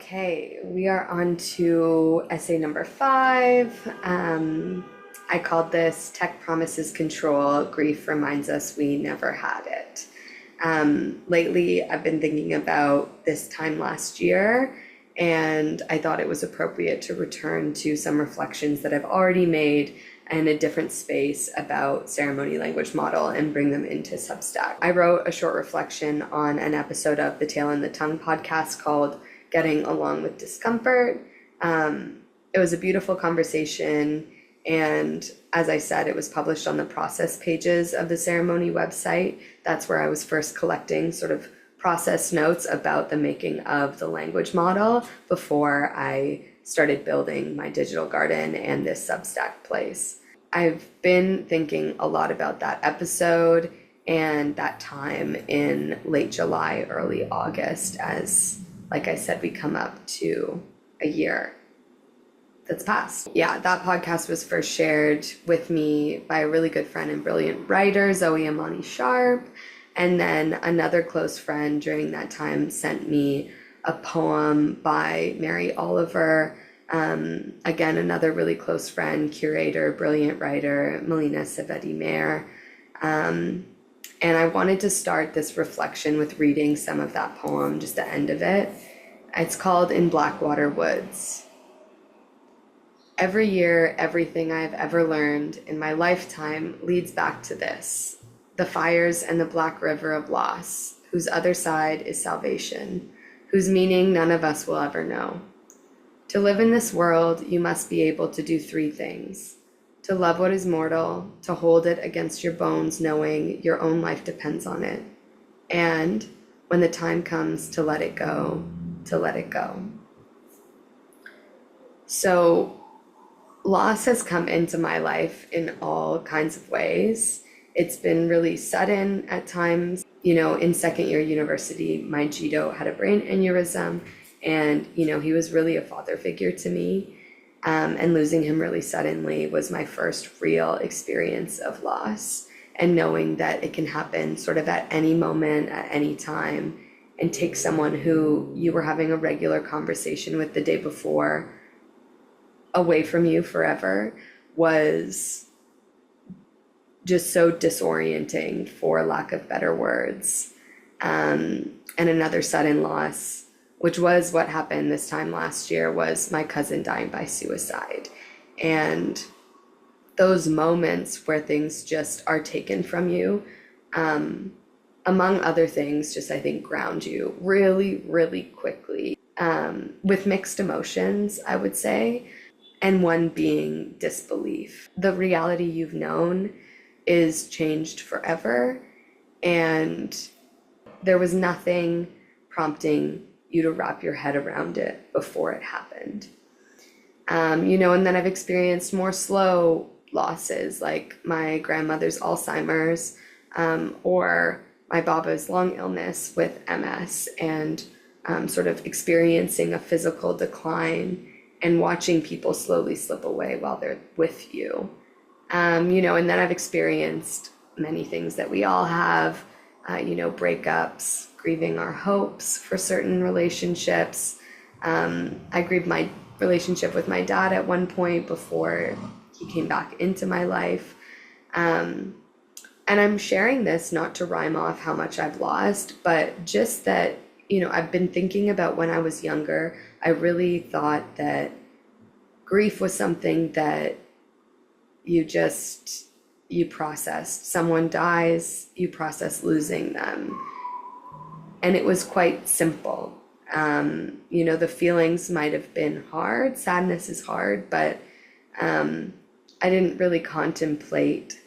Okay, we are on to essay number 5. I called this Tech Promises Control, Grief Reminds Us We Never Had It. Lately, I've been thinking about this time last year, and I thought it was appropriate to return to some reflections that I've already made in a different space about ceremony language model and bring them into Substack. I wrote a short reflection on an episode of the Tail and the Tongue podcast called Getting Along with Discomfort. It was a beautiful conversation, and as I said, it was published on the process pages of the ceremony website. That's where I was first collecting sort of process notes about the making of the language model before I started building my digital garden and this Substack place. I've been thinking a lot about that episode and that time in late July, early August, as, like I said, we come up to a year that's passed. Yeah, that podcast was first shared with me by a really good friend and brilliant writer, Zoe Amani Sharp. And then another close friend during that time sent me a poem by Mary Oliver. Again, another really close friend, curator, brilliant writer, Melina Savedi-Mayer. And I wanted to start this reflection with reading some of that poem, just the end of it. It's called In Blackwater Woods. Every year, everything I've ever learned in my lifetime leads back to this, the fires and the black river of loss, whose other side is salvation, whose meaning none of us will ever know. To live in this world, you must be able to do 3 things. To love what is mortal, to hold it against your bones knowing your own life depends on it, and when the time comes to let it go, to let it go. So loss has come into my life in all kinds of ways. It's been really sudden at times. In second year university, my Jito had a brain aneurysm, and, he was really a father figure to me. And losing him really suddenly was my first real experience of loss, and knowing that it can happen sort of at any moment, at any time, and take someone who you were having a regular conversation with the day before away from you forever was just so disorienting, for lack of better words. And another sudden loss, which was what happened this time last year, was my cousin dying by suicide. And those moments where things just are taken from you, among other things, just I think ground you really, really quickly, with mixed emotions, I would say, and one being disbelief. The reality you've known is changed forever, and there was nothing prompting you to wrap your head around it before it happened. And then I've experienced more slow losses, like my grandmother's Alzheimer's, or my baba's long illness with MS, and sort of experiencing a physical decline and watching people slowly slip away while they're with you. And then I've experienced many things that we all have, breakups, grieving our hopes for certain relationships. I grieved my relationship with my dad at one point before he came back into my life. And I'm sharing this not to rhyme off how much I've lost, but just that, I've been thinking about when I was younger. I really thought that grief was something that you processed. Someone dies, you process losing them. And it was quite simple. The feelings might have been hard. Sadness is hard, but I didn't really contemplate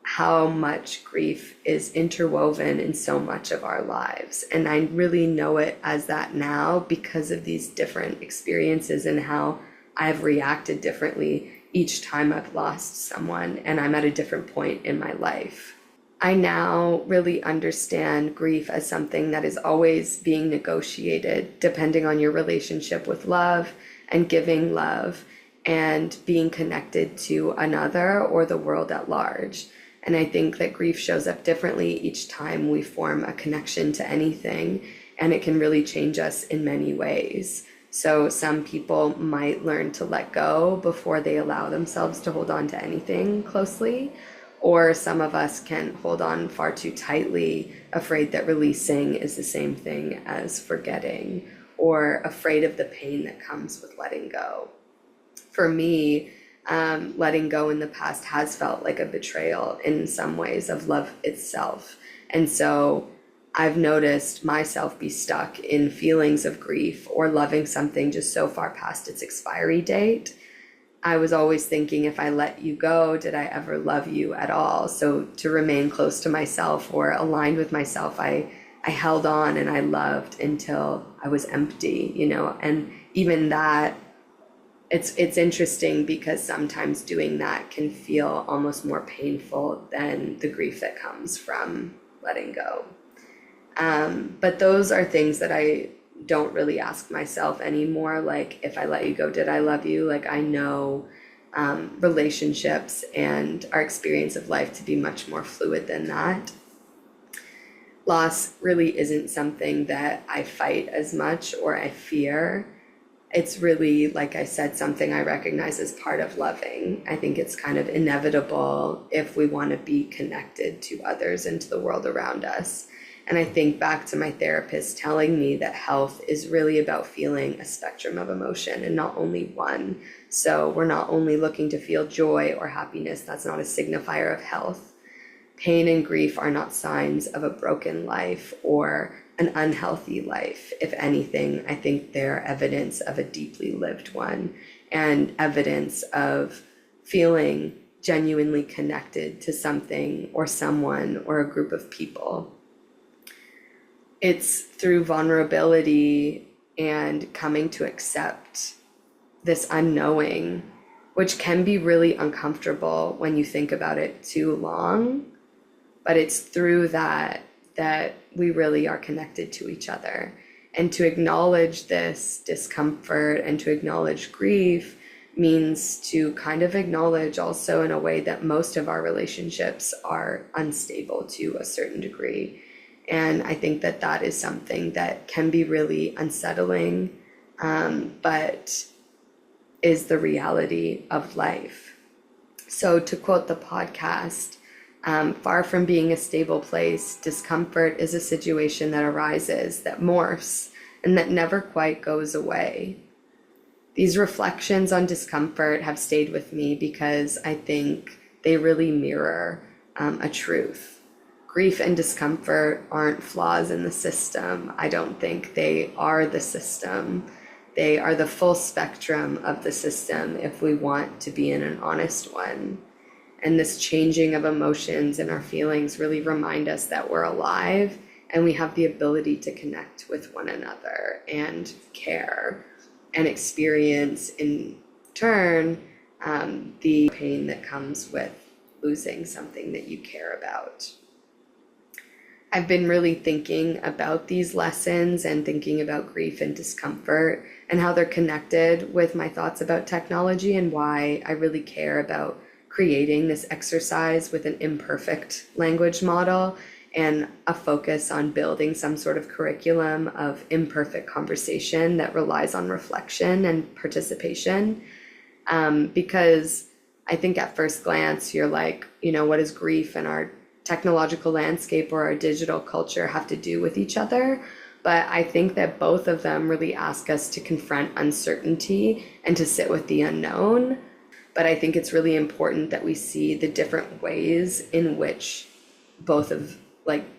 how much grief is interwoven in so much of our lives. And I really know it as that now because of these different experiences and how I've reacted differently each time I've lost someone and I'm at a different point in my life. I now really understand grief as something that is always being negotiated depending on your relationship with love and giving love and being connected to another or the world at large. And I think that grief shows up differently each time we form a connection to anything, and it can really change us in many ways. So some people might learn to let go before they allow themselves to hold on to anything closely, or some of us can hold on far too tightly, afraid that releasing is the same thing as forgetting, or afraid of the pain that comes with letting go. For me, letting go in the past has felt like a betrayal in some ways of love itself. And so I've noticed myself be stuck in feelings of grief or loving something just so far past its expiry date. I was always thinking, if I let you go, did I ever love you at all? So to remain close to myself or aligned with myself, I held on and I loved until I was empty, and even that, it's interesting because sometimes doing that can feel almost more painful than the grief that comes from letting go. But those are things that I don't really ask myself anymore. Like, if I let you go, did I love you? Like, I know relationships and our experience of life to be much more fluid than that. Loss really isn't something that I fight as much or I fear. It's really, like I said, something I recognize as part of loving. I think it's kind of inevitable if we want to be connected to others and to the world around us. And I think back to my therapist telling me that health is really about feeling a spectrum of emotion and not only one. So we're not only looking to feel joy or happiness. That's not a signifier of health. Pain and grief are not signs of a broken life or an unhealthy life. If anything, I think they're evidence of a deeply lived one and evidence of feeling genuinely connected to something or someone or a group of people. It's through vulnerability and coming to accept this unknowing, which can be really uncomfortable when you think about it too long, but it's through that we really are connected to each other. And to acknowledge this discomfort and to acknowledge grief means to kind of acknowledge also in a way that most of our relationships are unstable to a certain degree. And I think that is something that can be really unsettling, but is the reality of life. So to quote the podcast, far from being a stable place, discomfort is a situation that arises, that morphs, and that never quite goes away. These reflections on discomfort have stayed with me because I think they really mirror a truth. Grief and discomfort aren't flaws in the system. I don't think they are the system. They are the full spectrum of the system if we want to be in an honest one. And this changing of emotions and our feelings really remind us that we're alive and we have the ability to connect with one another and care and experience in turn the pain that comes with losing something that you care about. I've been really thinking about these lessons and thinking about grief and discomfort and how they're connected with my thoughts about technology and why I really care about creating this exercise with an imperfect language model and a focus on building some sort of curriculum of imperfect conversation that relies on reflection and participation. Because I think at first glance, you're like, what does grief and our technological landscape or our digital culture have to do with each other? But I think that both of them really ask us to confront uncertainty and to sit with the unknown. But I think it's really important that we see the different ways in which both of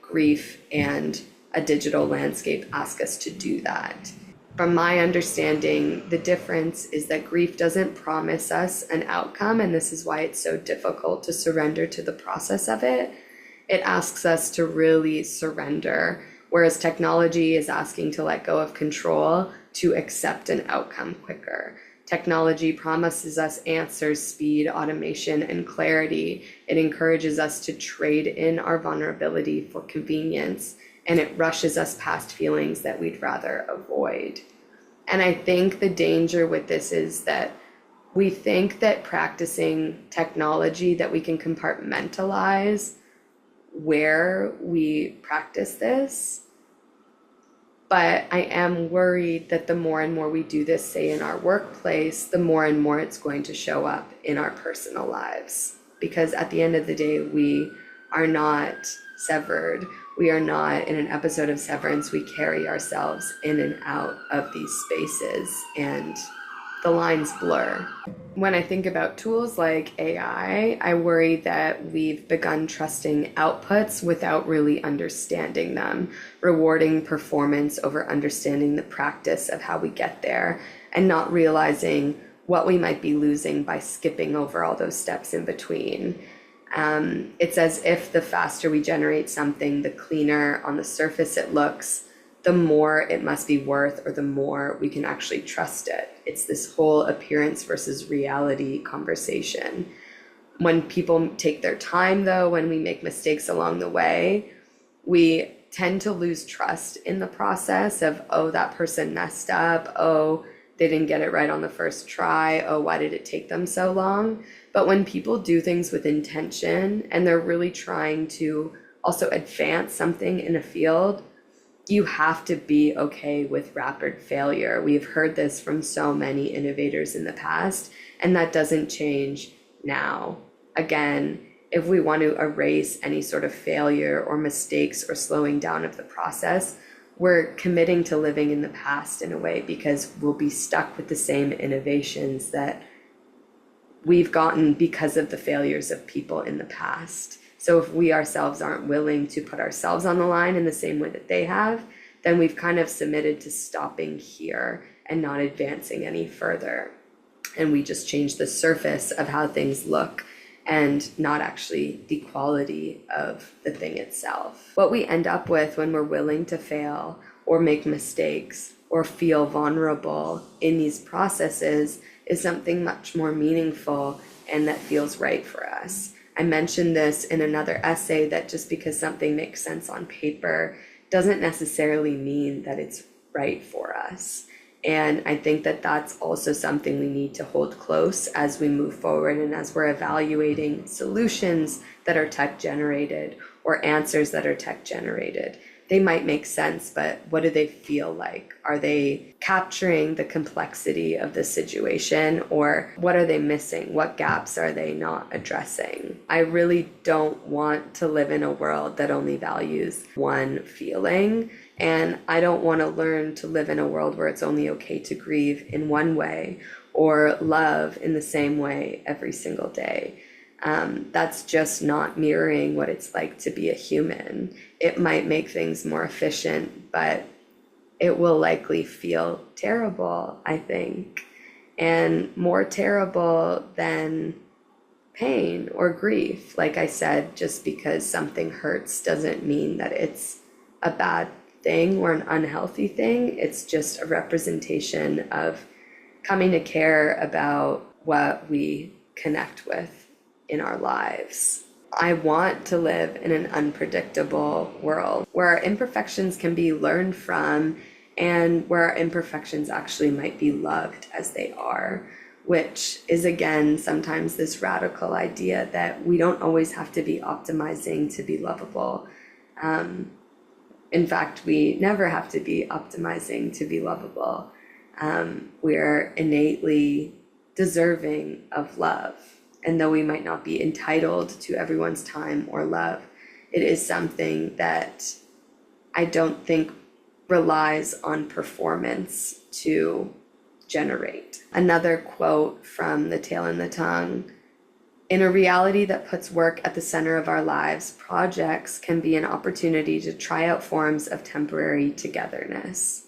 grief and a digital landscape ask us to do that. From my understanding, the difference is that grief doesn't promise us an outcome, and this is why it's so difficult to surrender to the process of it. It asks us to really surrender, whereas technology is asking to let go of control to accept an outcome quicker. Technology promises us answers, speed, automation, and clarity. It encourages us to trade in our vulnerability for convenience, and it rushes us past feelings that we'd rather avoid. And I think the danger with this is that we think that practicing technology, that we can compartmentalize where we practice this. But I am worried that the more and more we do this, say in our workplace, the more and more it's going to show up in our personal lives. Because at the end of the day, we are not severed. We are not in an episode of Severance. We carry ourselves in and out of these spaces, and the lines blur. When I think about tools like AI, I worry that we've begun trusting outputs without really understanding them, rewarding performance over understanding the practice of how we get there, and not realizing what we might be losing by skipping over all those steps in between. It's as if the faster we generate something, the cleaner on the surface it looks, the more it must be worth, or the more we can actually trust it. It's this whole appearance versus reality conversation. When people take their time, though, when we make mistakes along the way, we tend to lose trust in the process of, oh, that person messed up. Oh, they didn't get it right on the first try. Oh, why did it take them so long? But when people do things with intention and they're really trying to also advance something in a field, you have to be okay with rapid failure. We've heard this from so many innovators in the past, and that doesn't change now. Again, if we want to erase any sort of failure or mistakes or slowing down of the process, we're committing to living in the past in a way, because we'll be stuck with the same innovations that we've gotten because of the failures of people in the past. So if we ourselves aren't willing to put ourselves on the line in the same way that they have, then we've kind of submitted to stopping here and not advancing any further. And we just change the surface of how things look and not actually the quality of the thing itself. What we end up with when we're willing to fail or make mistakes or feel vulnerable in these processes is something much more meaningful and that feels right for us. I mentioned this in another essay, that just because something makes sense on paper doesn't necessarily mean that it's right for us. And I think that that's also something we need to hold close as we move forward and as we're evaluating solutions that are tech generated or answers that are tech generated. They might make sense, but what do they feel like? Are they capturing the complexity of the situation, or what are they missing? What gaps are they not addressing? I really don't want to live in a world that only values one feeling, and I don't want to learn to live in a world where it's only okay to grieve in one way or love in the same way every single day. That's just not mirroring what it's like to be a human. It might make things more efficient, but it will likely feel terrible, I think, and more terrible than pain or grief. Like I said, just because something hurts doesn't mean that it's a bad thing or an unhealthy thing. It's just a representation of coming to care about what we connect with in our lives. I want to live in an unpredictable world where our imperfections can be learned from and where our imperfections actually might be loved as they are, which is, again, sometimes this radical idea that we don't always have to be optimizing to be lovable. In fact, we never have to be optimizing to be lovable. We're innately deserving of love. And though we might not be entitled to everyone's time or love, it is something that I don't think relies on performance to generate. Another quote from The Tail and the Tongue: in a reality that puts work at the center of our lives, projects can be an opportunity to try out forms of temporary togetherness.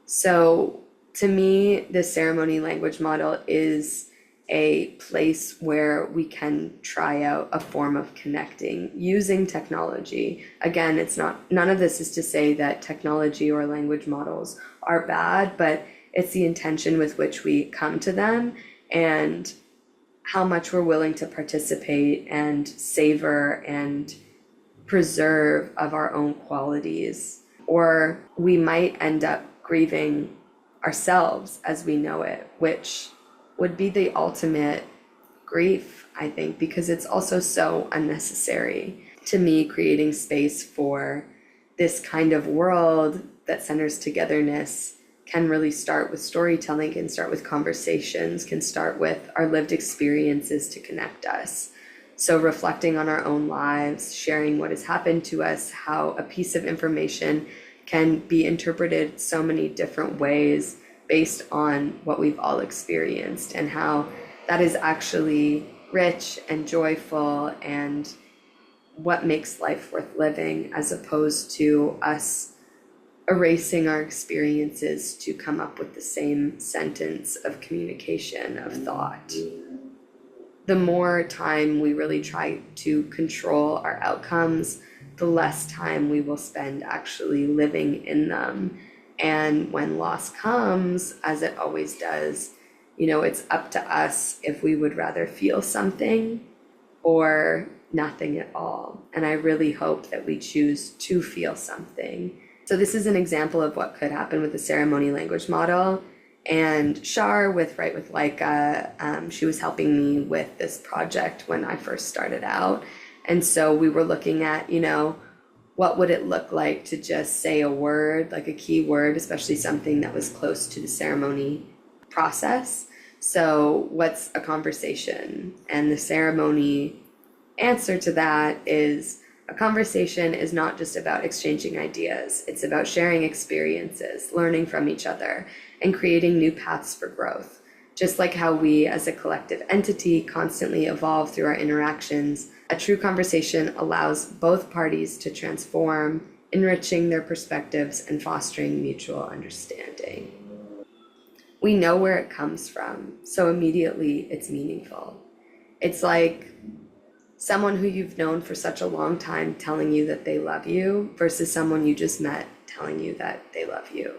So to me, the ceremony language model is a place where we can try out a form of connecting using technology. Again, none of this is to say that technology or language models are bad, but it's the intention with which we come to them and how much we're willing to participate and savor and preserve of our own qualities. Or we might end up grieving ourselves as we know it, which would be the ultimate grief, I think, because it's also so unnecessary. To me, creating space for this kind of world that centers togetherness can really start with storytelling, can start with conversations, can start with our lived experiences to connect us. So reflecting on our own lives, sharing what has happened to us, how a piece of information can be interpreted so many different ways based on what we've all experienced, and how that is actually rich and joyful and what makes life worth living, as opposed to us erasing our experiences to come up with the same sentence of communication, of thought. The more time we really try to control our outcomes, the less time we will spend actually living in them. And when loss comes, as it always does, it's up to us if we would rather feel something or nothing at all. And I really hope that we choose to feel something. So this is an example of what could happen with the ceremony language model. And Shar with Write with Leica, she was helping me with this project when I first started out. And so we were looking at, what would it look like to just say a word, like a key word, especially something that was close to the ceremony process. So what's a conversation? And the ceremony answer to that is, a conversation is not just about exchanging ideas. It's about sharing experiences, learning from each other, and creating new paths for growth. Just like how we as a collective entity constantly evolve through our interactions, a true conversation allows both parties to transform, enriching their perspectives and fostering mutual understanding. We know where it comes from, so immediately it's meaningful. It's like someone who you've known for such a long time telling you that they love you versus someone you just met telling you that they love you.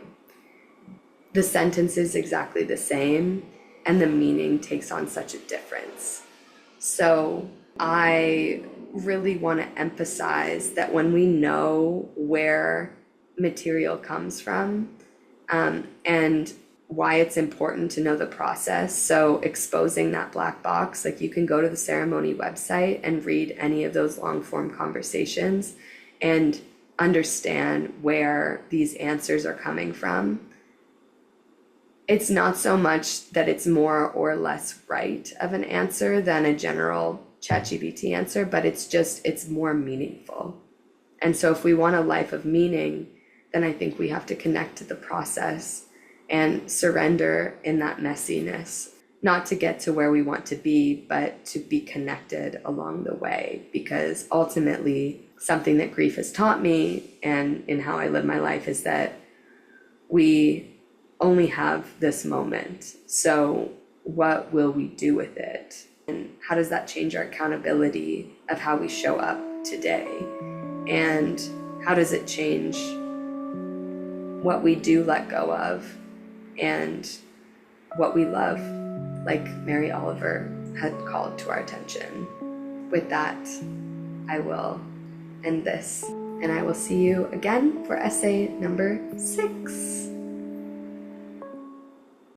The sentence is exactly the same, and the meaning takes on such a difference. So I really want to emphasize that when we know where material comes from, and why it's important to know the process. So exposing that black box, like you can go to the ceremony website and read any of those long form conversations and understand where these answers are coming from. It's not so much that it's more or less right of an answer than a general ChatGPT answer, but it's more meaningful. And so if we want a life of meaning, then I think we have to connect to the process and surrender in that messiness, not to get to where we want to be, but to be connected along the way. Because ultimately, something that grief has taught me and in how I live my life is that we only have this moment. So what will we do with it? And how does that change our accountability of how we show up today? And how does it change what we do let go of and what we love, like Mary Oliver had called to our attention? With that, I will end this, and I will see you again for essay number 6.